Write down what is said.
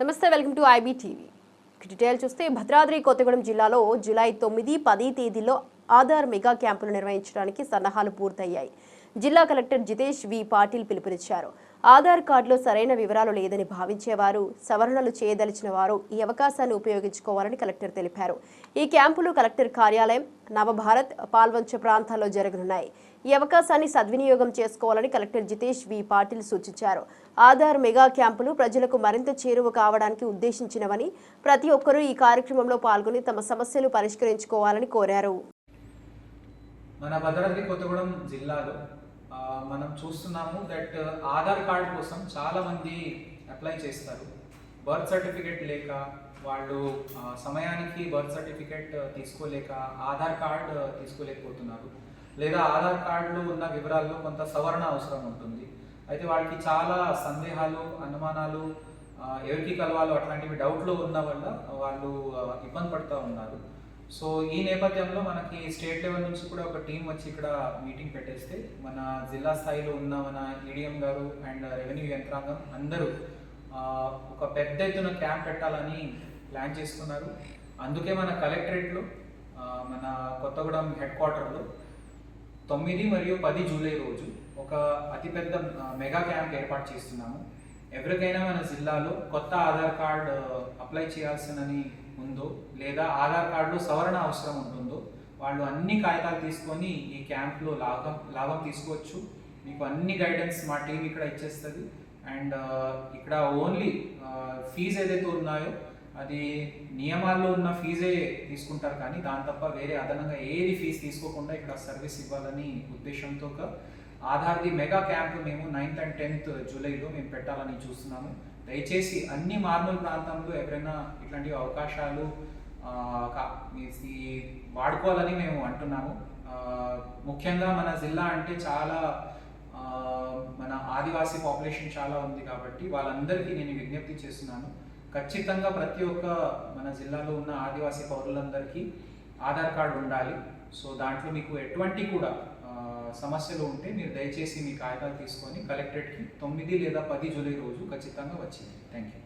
నమస్తే, welcome to IB TV. Detail చూస్తే భద్రాద్రి కొత్తగూడెం జిల్లాలో జూలై 9, 10 తేదీల్లో ఆధార్ మెగా క్యాంపులు నిర్వహించడానికి సన్నాహాలు పూర్తయ్యాయి. జిల్లా కలెక్టర్ జితేష్ వి పాటిల్ పిలుపునిచ్చారు. ఆధార్ కార్డులో సరైన వివరాలు లేదని భావించేవారు, సవరణలు చేయదలిచిన వారు ఈ అవకాశాన్ని ఉపయోగించుకోవాలని కలెక్టర్ తెలిపారు. ఈ క్యాంపులు కలెక్టర్ కార్యాలయం, నవభారత్, పాల్వంచ ప్రాంతాల్లో జరగనున్నాయి. ఈ అవకాశాన్ని సద్వినియోగం చేసుకోవాలని కలెక్టర్ జితేష్ వి పాటిల్ సూచించారు. ఆధార్ మెగా క్యాంపులు ప్రజలకు మరింత చేరువ కావడానికి ఉద్దేశించినవని, ప్రతి ఒక్కరూ ఈ కార్యక్రమంలో పాల్గొని తమ సమస్యలు పరిష్కరించుకోవాలని కోరారు. మన భద్రాద్రి కొత్తగూడెం జిల్లాలో మనం చూస్తున్నాము దట్ ఆధార్ కార్డ్ కోసం చాలామంది అప్లై చేస్తారు. బర్త్ సర్టిఫికేట్ లేక, వాళ్ళు సమయానికి బర్త్ సర్టిఫికేట్ తీసుకోలేక ఆధార్ కార్డ్ తీసుకోలేకపోతున్నారు. లేదా ఆధార్ కార్డులో ఉన్న వివరాల్లో కొంత సవరణ అవసరం ఉంటుంది. అయితే వాళ్ళకి చాలా సందేహాలు, అనుమానాలు, ఎవరికి కలవాలో అట్లాంటివి డౌట్లో ఉన్న వల్ల వాళ్ళు ఇబ్బంది పడుతూ ఉన్నారు. సో ఈ నేపథ్యంలో మనకి స్టేట్ లెవెల్ నుంచి కూడా ఒక టీం వచ్చి ఇక్కడ మీటింగ్ పెట్టేస్తే మన జిల్లా స్థాయిలో ఉన్న మన ఈడీఎం గారు అండ్ రెవెన్యూ యంత్రాంగం అందరూ ఒక పెద్ద ఎత్తున క్యాంప్ పెట్టాలని ప్లాన్ చేసుకున్నారు. అందుకే మన కలెక్టరేట్లో, మన కొత్తగూడెం హెడ్ క్వార్టర్లో 9 మరియు 10 జూలై రోజు ఒక అతిపెద్ద మెగా క్యాంప్ ఏర్పాటు చేస్తున్నాము. ఎవరికైనా మన జిల్లాలో కొత్త ఆధార్ కార్డ్ అప్లై చేయాల్సినని ఉందో, లేదా ఆధార్ కార్డులో సవరణ అవసరం ఉంటుందో, వాళ్ళు అన్ని కాగితాలు తీసుకొని ఈ క్యాంప్లో లాభం తీసుకోవచ్చు. మీకు అన్ని గైడెన్స్ మా టీం ఇక్కడ ఇచ్చేస్తుంది. అండ్ ఇక్కడ ఓన్లీ ఫీజు ఏదైతే ఉన్నాయో అది నియమాల్లో ఉన్న ఫీజే తీసుకుంటారు, కానీ దాని తప్ప వేరే అదనంగా ఏది ఫీజు తీసుకోకుండా ఇక్కడ సర్వీస్ ఇవ్వాలని ఉద్దేశంతో ఆధార్ది మెగా క్యాంప్ మేము 9th and 10th జూలైలో మేము పెట్టాలని చూస్తున్నాము. దయచేసి అన్ని మారుమూల ప్రాంతంలో ఎవరైనా ఇట్లాంటి అవకాశాలు వాడుకోవాలని మేము అంటున్నాము. ముఖ్యంగా మన జిల్లా అంటే చాలా మన ఆదివాసీ పాపులేషన్ చాలా ఉంది కాబట్టి వాళ్ళందరికీ నేను విజ్ఞప్తి చేస్తున్నాను. ఖచ్చితంగా ప్రతి ఒక్క మన జిల్లాలో ఉన్న ఆదివాసీ పౌరులందరికీ ఆధార్ కార్డు ఉండాలి. సో దాంట్లో మీకు ఎటువంటి కూడా సమస్యలు ఉంటే మీరు దయచేసి మీ కాగితాలు తీసుకొని కలెక్టరేట్కి 9 లేదా 10 జూలై రోజు ఖచ్చితంగా వచ్చింది. Thank you.